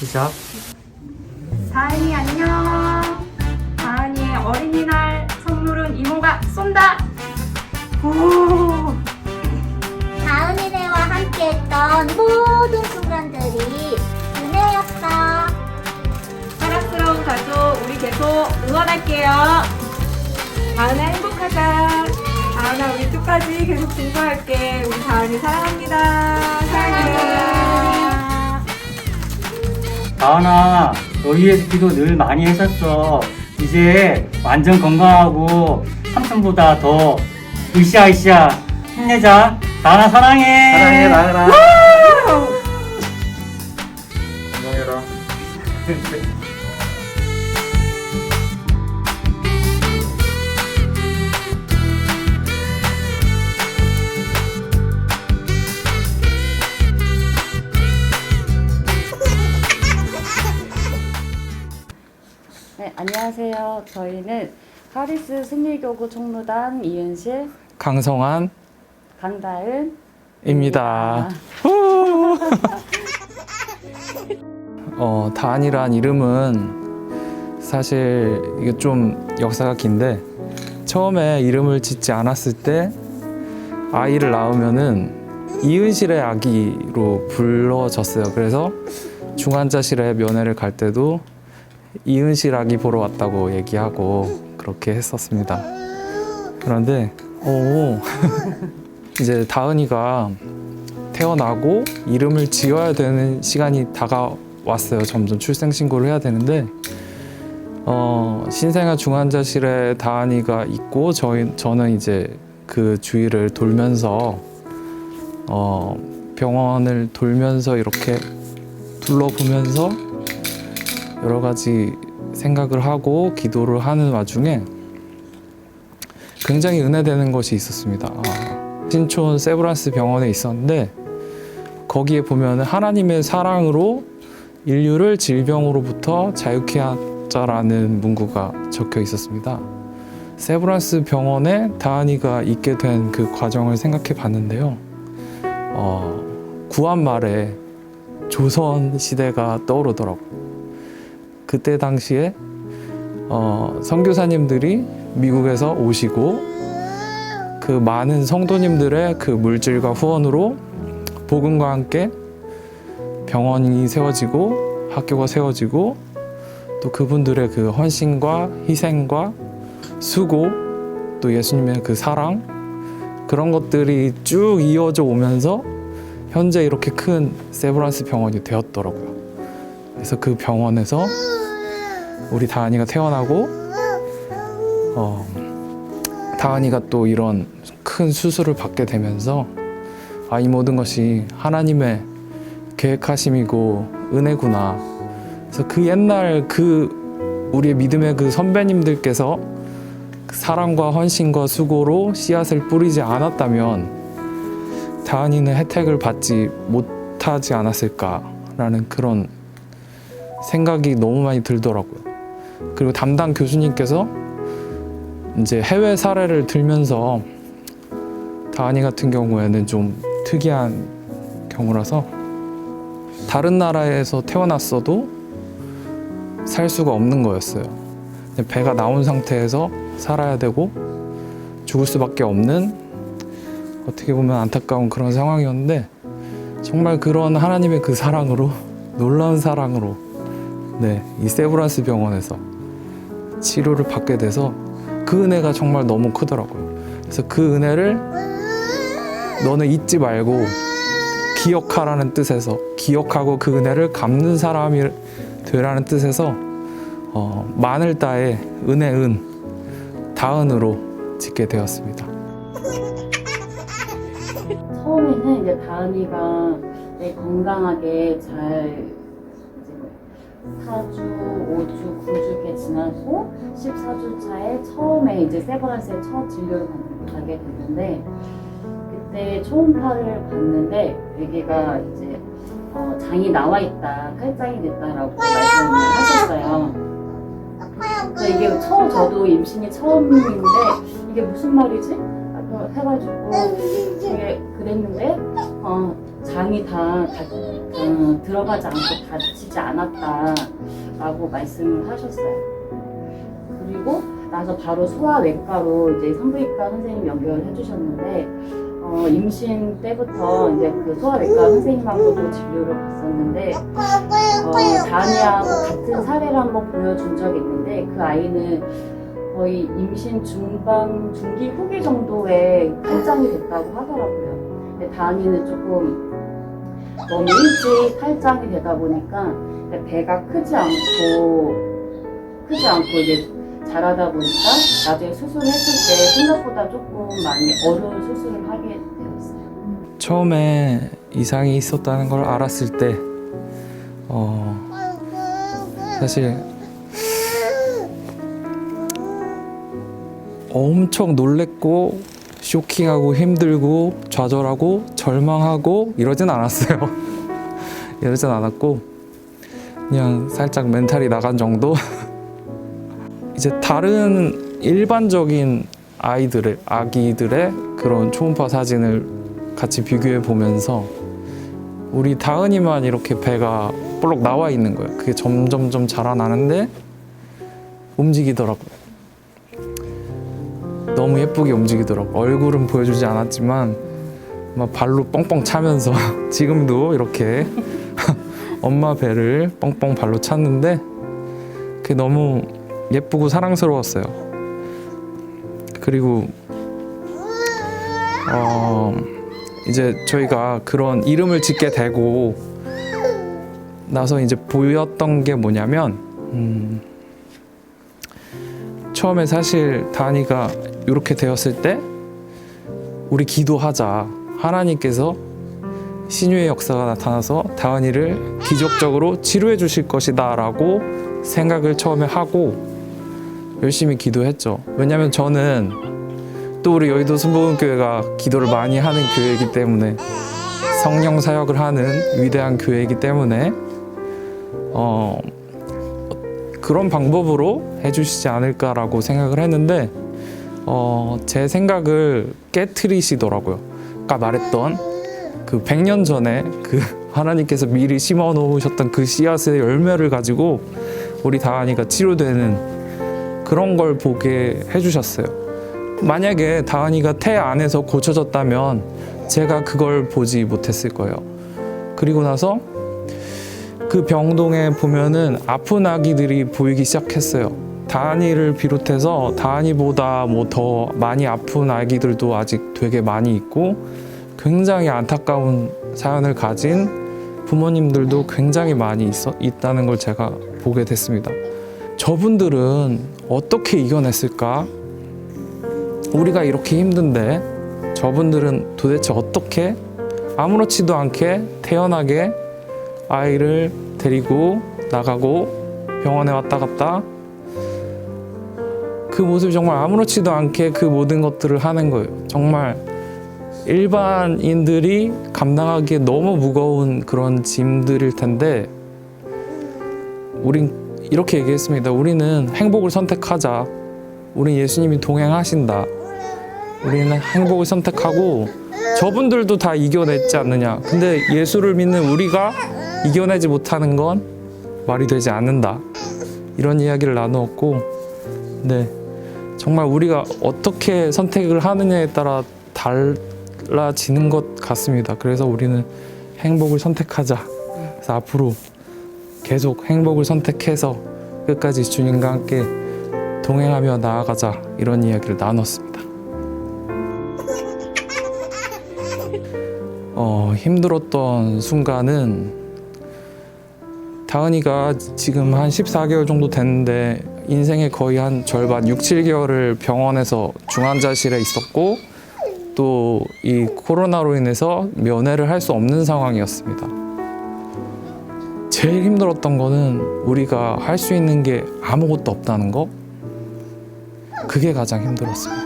시작. 다은이 안녕. 다은이의 어린이날 선물은 이모가 쏜다. 오. 다은이네와 함께했던 모든 순간들이 은혜였다. 사랑스러운 가족 우리 계속 응원할게요. 다은아 행복하자. 다은아 우리 끝까지 계속 증거할게. 우리 다은이 사랑합니다. 사랑해요. 다은아, 너 위해서 기도 늘 많이 했었어. 이제 완전 건강하고 삼촌보다 더 으쌰으쌰 힘내자. 다은아 사랑해. 사랑해 나은아. 건강해라. 네, 안녕하세요. 저희는 카리스 승리교구 총무단 이은실, 강성환 강다은 입니다. 다은이란 이름은 사실 이게 좀 역사가 긴데, 처음에 이름을 짓지 않았을 때 아이를 낳으면은 이은실의 아기로 불러졌어요. 그래서 중환자실에 면회를 갈 때도 이은실 아기 보러 왔다고 얘기하고 그렇게 했었습니다. 그런데 이제 다은이가 태어나고 이름을 지어야 되는 시간이 다가왔어요. 점점 출생신고를 해야 되는데 신생아 중환자실에 다은이가 있고 저는 이제 그 주위를 돌면서 병원을 돌면서 이렇게 둘러보면서 여러 가지 생각을 하고 기도를 하는 와중에 굉장히 은혜되는 것이 있었습니다. 신촌 세브란스 병원에 있었는데, 거기에 보면 하나님의 사랑으로 인류를 질병으로부터 자유케 하자라는 문구가 적혀 있었습니다. 세브란스 병원에 다은이가 있게 된 그 과정을 생각해 봤는데요. 구한 말에 조선 시대가 떠오르더라고요. 그때 당시에 선교사님들이 미국에서 오시고 그 많은 성도님들의 그 물질과 후원으로 복음과 함께 병원이 세워지고 학교가 세워지고, 또 그분들의 그 헌신과 희생과 수고, 또 예수님의 그 사랑, 그런 것들이 쭉 이어져 오면서 현재 이렇게 큰 세브란스 병원이 되었더라고요. 그래서 그 병원에서 우리 다은이가 태어나고 다은이가 또 이런 큰 수술을 받게 되면서 이 모든 것이 하나님의 계획하심이고 은혜구나. 그래서 그 옛날 우리의 믿음의 그 선배님들께서 그 사랑과 헌신과 수고로 씨앗을 뿌리지 않았다면 다은이는 혜택을 받지 못하지 않았을까라는 그런 생각이 너무 많이 들더라고요. 그리고 담당 교수님께서 이제 해외 사례를 들면서 다은이 같은 경우에는 좀 특이한 경우라서 다른 나라에서 태어났어도 살 수가 없는 거였어요. 배가 나온 상태에서 살아야 되고 죽을 수밖에 없는, 어떻게 보면 안타까운 그런 상황이었는데, 정말 그런 하나님의 그 사랑으로, 놀라운 사랑으로 이 세브란스 병원에서 치료를 받게 돼서 그 은혜가 정말 너무 크더라고요. 그래서 그 은혜를 너는 잊지 말고 기억하라는 뜻에서, 기억하고 그 은혜를 갚는 사람이 되라는 뜻에서 마늘다의 은혜은 다은으로 짓게 되었습니다. 처음에는 이제 다은이가 건강하게 잘 4주, 5주, 9주 이렇게 지나고 14주 차에 처음에 이제 세브란스에 첫 진료를 가게 됐는데, 그때 초음파를 봤는데 아기가 이제 장이 나와 있다, 칼장이 됐다라고 말씀을 하셨어요. 그래서 이게 저도 임신이 처음인데 이게 무슨 말이지? 해가지고 되게 그랬는데 장이 들어가지 않고 다치지 않았다라고 말씀을 하셨어요. 그리고 나서 바로 소아외과로 이제 산부인과 선생님 연결을 해주셨는데 임신 때부터 이제 그 소아외과 선생님하고도 진료를 받았는데 다은이하고 같은 사례를 한번 보여준 적이 있는데 그 아이는 거의 임신 중기 후기 정도에 탈장이 됐다고 하더라고요. 근데 다은이는 조금 너무 일찍 탈장이 되다 보니까 배가 크지 않고 이제 자라다 보니까 나중에 수술을 했을 때 생각보다 조금 많이 어려운 수술을 하게 되었어요. 처음에 이상이 있었다는 걸 알았을 때 사실 엄청 놀랬고 쇼킹하고 힘들고 좌절하고 절망하고 이러진 않았어요. 이러진 않았고 그냥 살짝 멘탈이 나간 정도. 이제 다른 일반적인 아기들의 그런 초음파 사진을 같이 비교해 보면서 우리 다은이만 이렇게 배가 볼록 나와 있는 거예요. 그게 점점점 자라나는데 움직이더라고요. 너무 예쁘게 움직이더라고요. 얼굴은 보여주지 않았지만 막 발로 뻥뻥 차면서 지금도 이렇게 엄마 배를 뻥뻥 발로 찼는데 그게 너무 예쁘고 사랑스러웠어요. 그리고 이제 저희가 그런 이름을 짓게 되고 나서 이제 보였던 게 뭐냐면 처음에 사실 다은이가 이렇게 되었을 때 우리 기도하자. 하나님께서 신유의 역사가 나타나서 다은이를 기적적으로 치료해 주실 것이다 라고 생각을 처음에 하고 열심히 기도했죠. 왜냐면 저는 또 우리 여의도 순복음교회가 기도를 많이 하는 교회이기 때문에 성령 사역을 하는 위대한 교회이기 때문에 그런 방법으로 해주시지 않을까라고 생각을 했는데 제 생각을 깨트리시더라고요. 아까 말했던 그 100년 전에 그 하나님께서 미리 심어 놓으셨던 그 씨앗의 열매를 가지고 우리 다은이가 치료되는 그런 걸 보게 해주셨어요. 만약에 다은이가 태 안에서 고쳐졌다면 제가 그걸 보지 못했을 거예요. 그리고 나서 그 병동에 보면은 아픈 아기들이 보이기 시작했어요. 다은이를 비롯해서 다은이보다 뭐 더 많이 아픈 아기들도 아직 되게 많이 있고 굉장히 안타까운 사연을 가진 부모님들도 굉장히 많이 있다는 걸 제가 보게 됐습니다. 저분들은 어떻게 이겨냈을까? 우리가 이렇게 힘든데 저분들은 도대체 어떻게 아무렇지도 않게 태연하게 아이를 데리고 나가고 병원에 왔다 갔다 그 모습이 정말 아무렇지도 않게 그 모든 것들을 하는 거예요. 정말 일반인들이 감당하기에 너무 무거운 그런 짐들일 텐데 우린 이렇게 얘기했습니다. 우리는 행복을 선택하자. 우린 예수님이 동행하신다. 우리는 행복을 선택하고 저분들도 다 이겨냈지 않느냐. 근데 예수를 믿는 우리가 이겨내지 못하는 건 말이 되지 않는다. 이런 이야기를 나누었고 네, 정말 우리가 어떻게 선택을 하느냐에 따라 달라지는 것 같습니다. 그래서 우리는 행복을 선택하자. 그래서 앞으로 계속 행복을 선택해서 끝까지 주님과 함께 동행하며 나아가자. 이런 이야기를 나눴습니다. 힘들었던 순간은 다은이가 지금 한 14개월 정도 됐는데 인생의 거의 한 절반 6, 7개월을 병원에서 중환자실에 있었고 또 이 코로나로 인해서 면회를 할 수 없는 상황이었습니다. 제일 힘들었던 거는 우리가 할 수 있는 게 아무것도 없다는 거. 그게 가장 힘들었습니다.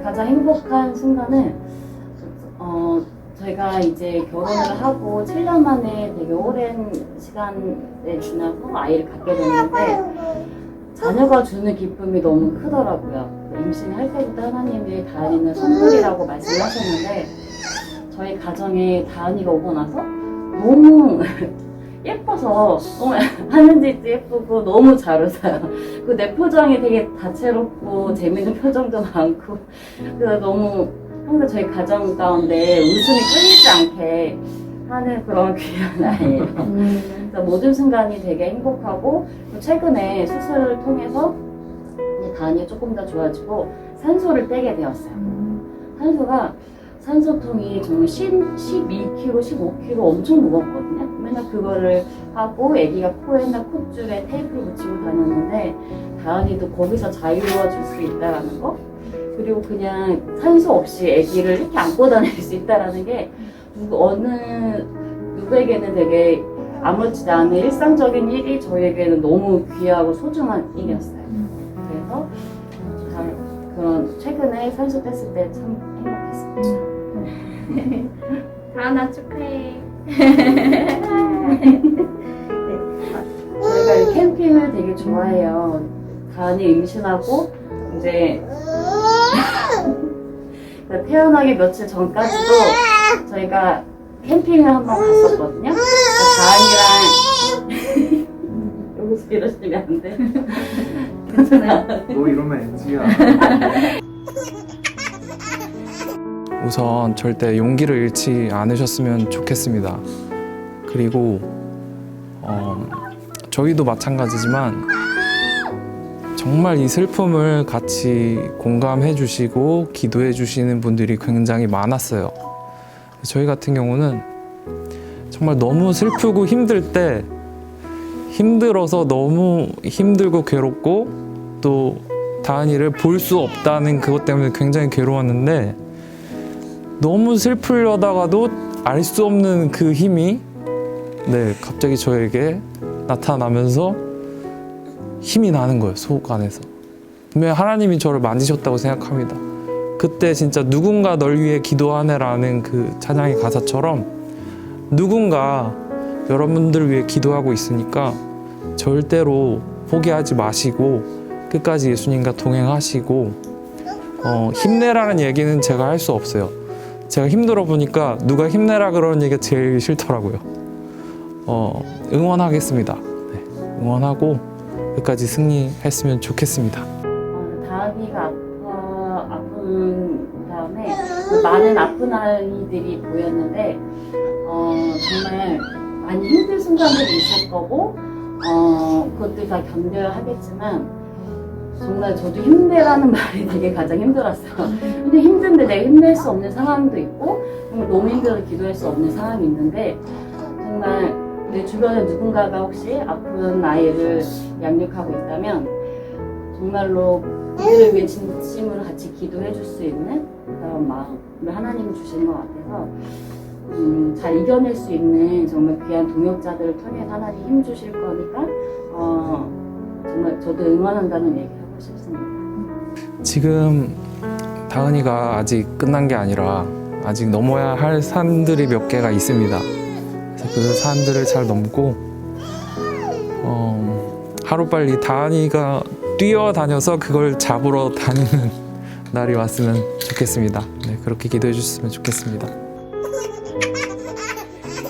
가장 행복한 순간은 저희가 이제 결혼을 하고 7년 만에 되게 오랜 시간에 지나서 아이를 갖게 됐는데 자녀가 주는 기쁨이 너무 크더라고요. 임신할 때부터 하나님이 다은이는 선물이라고 말씀하셨는데 저희 가정에 다은이가 오고 나서 너무 예뻐서 너무 하는 짓도 예쁘고 너무 잘 웃어요. 그 내 표정이 되게 다채롭고 재밌는 표정도 많고 그래서 너무 항상 저희 가정 가운데 웃음이 끊이지 않게 하는 그런 귀한 아이예요. 그래서 모든 순간이 되게 행복하고 최근에 수술을 통해서 다은이가 조금 더 좋아지고 산소를 떼게 되었어요. 산소가 산소통이 정말 12kg, 15kg 엄청 무겁거든요. 맨날 그거를 하고 애기가 코에나 콧줄에 테이프를 붙이고 다녔는데 다은이도 거기서 자유로워질 수 있다라는 거 그리고 그냥 산소 없이 애기를 이렇게 안고 다닐 수 있다라는 게 누구에게는 되게 아무렇지도 않은 일상적인 일이 저희에게는 너무 귀하고 소중한 일이었어요. 그래서 그런 최근에 산소 뗐을 때 참 행복했습니다. 다은아 축하해. 저희가 이 캠핑을 되게 좋아해요. 다은이 임신하고 이제 태어나기 며칠 전까지도 저희가 캠핑을 한번 갔었거든요. 다은이랑 여기서 이러시면 안 돼. 너 이러면 NG야. 우선 절대 용기를 잃지 않으셨으면 좋겠습니다. 그리고 저희도 마찬가지지만 정말 이 슬픔을 같이 공감해 주시고 기도해 주시는 분들이 굉장히 많았어요. 저희 같은 경우는 정말 너무 슬프고 힘들 때 힘들어서 너무 힘들고 괴롭고 또 다은이를 볼 수 없다는 그것 때문에 굉장히 괴로웠는데 너무 슬프려다가도 알 수 없는 그 힘이 갑자기 저에게 나타나면서 힘이 나는 거예요. 속 안에서. 분명히 하나님이 저를 만지셨다고 생각합니다. 그때 진짜 누군가 널 위해 기도하네라는 그 찬양의 가사처럼 누군가 여러분들을 위해 기도하고 있으니까 절대로 포기하지 마시고 끝까지 예수님과 동행하시고 힘내라는 얘기는 제가 할 수 없어요. 제가 힘들어 보니까 누가 힘내라 그러는 얘기가 제일 싫더라고요. 응원하겠습니다. 응원하고 끝까지 승리했으면 좋겠습니다. 다은이가 아픈 다음에 많은 아픈 아이들이 보였는데 정말 많이 힘든 순간들이 있을 거고 그것들 다 견뎌야 하겠지만 정말 저도 힘내라는 말이 되게 가장 힘들었어요. 근데 힘든데 내가 힘낼 수 없는 상황도 있고 정말 너무 힘들어서 기도할 수 없는 상황이 있는데 정말 내 주변에 누군가가 혹시 아픈 아이를 양육하고 있다면 정말로 그들을 위해 진심으로 같이 기도해 줄 수 있는 그런 마음을 하나님이 주시는 것 같아서 잘 이겨낼 수 있는 정말 귀한 동역자들을 통해 하나님 힘 주실 거니까 정말 저도 응원한다는 얘기 하고 싶습니다. 지금 다은이가 아직 끝난 게 아니라 아직 넘어야 할 산들이 몇 개가 있습니다. 그래서 그 산들을 잘 넘고 하루빨리 다은이가 뛰어다녀서 그걸 잡으러 다니는 날이 왔으면 좋겠습니다. 그렇게 기도해 주셨으면 좋겠습니다.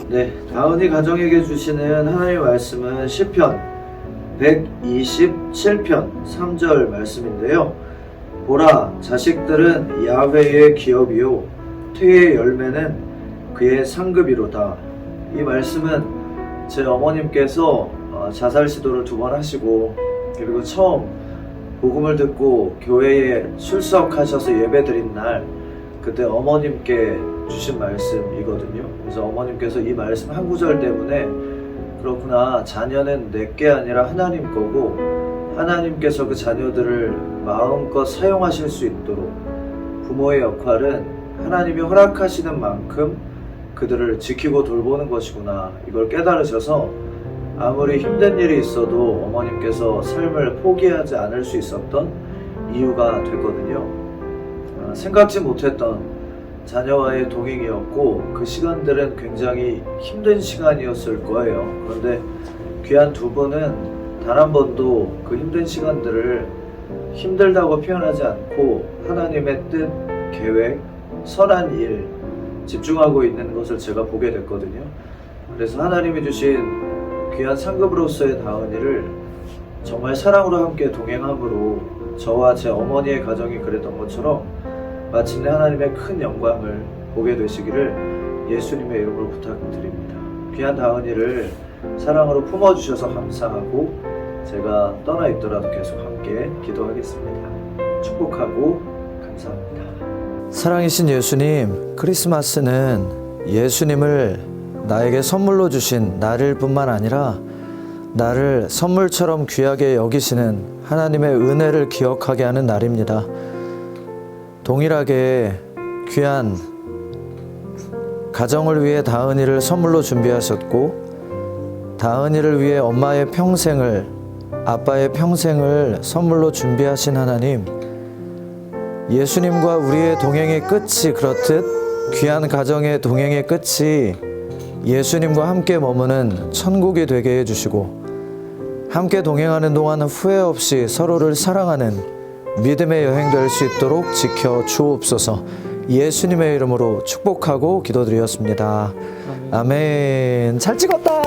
네, 다은이 가정에게 주시는 하나님의 말씀은 시편 127편 3절 말씀인데요. 보라, 자식들은 야훼의 기업이요 퇴의 열매는 그의 상급이로다. 이 말씀은 제 어머님께서 자살 시도를 2번 하시고 그리고 처음 복음을 듣고 교회에 출석하셔서 예배드린 날 그때 어머님께 주신 말씀이거든요. 그래서 어머님께서 이 말씀 한 구절 때문에 그렇구나, 자녀는 내게 아니라 하나님 거고 하나님께서 그 자녀들을 마음껏 사용하실 수 있도록 부모의 역할은 하나님이 허락하시는 만큼 그들을 지키고 돌보는 것이구나, 이걸 깨달으셔서 아무리 힘든 일이 있어도 어머님께서 삶을 포기하지 않을 수 있었던 이유가 됐거든요. 생각지 못했던 자녀와의 동행이었고 그 시간들은 굉장히 힘든 시간이었을 거예요. 그런데 귀한 두 분은 단 한 번도 그 힘든 시간들을 힘들다고 표현하지 않고 하나님의 뜻, 계획, 선한 일 집중하고 있는 것을 제가 보게 됐거든요. 그래서 하나님이 주신 귀한 상급으로서의 다은이를 정말 사랑으로 함께 동행함으로 저와 제 어머니의 가정이 그랬던 것처럼 마침내 하나님의 큰 영광을 보게 되시기를 예수님의 이름으로 부탁드립니다. 귀한 다은이를 사랑으로 품어주셔서 감사하고 제가 떠나 있더라도 계속 함께 기도하겠습니다. 축복하고 감사합니다. 사랑이신 예수님, 크리스마스는 예수님을 나에게 선물로 주신 나를 뿐만 아니라 나를 선물처럼 귀하게 여기시는 하나님의 은혜를 기억하게 하는 날입니다. 동일하게 귀한 가정을 위해 다은이를 선물로 준비하셨고 다은이를 위해 엄마의 평생을 아빠의 평생을 선물로 준비하신 하나님, 예수님과 우리의 동행의 끝이 그렇듯 귀한 가정의 동행의 끝이 예수님과 함께 머무는 천국이 되게 해주시고 함께 동행하는 동안 후회 없이 서로를 사랑하는 믿음의 여행 될 수 있도록 지켜 주옵소서. 예수님의 이름으로 축복하고 기도드렸습니다. 아멘. 잘 찍었다.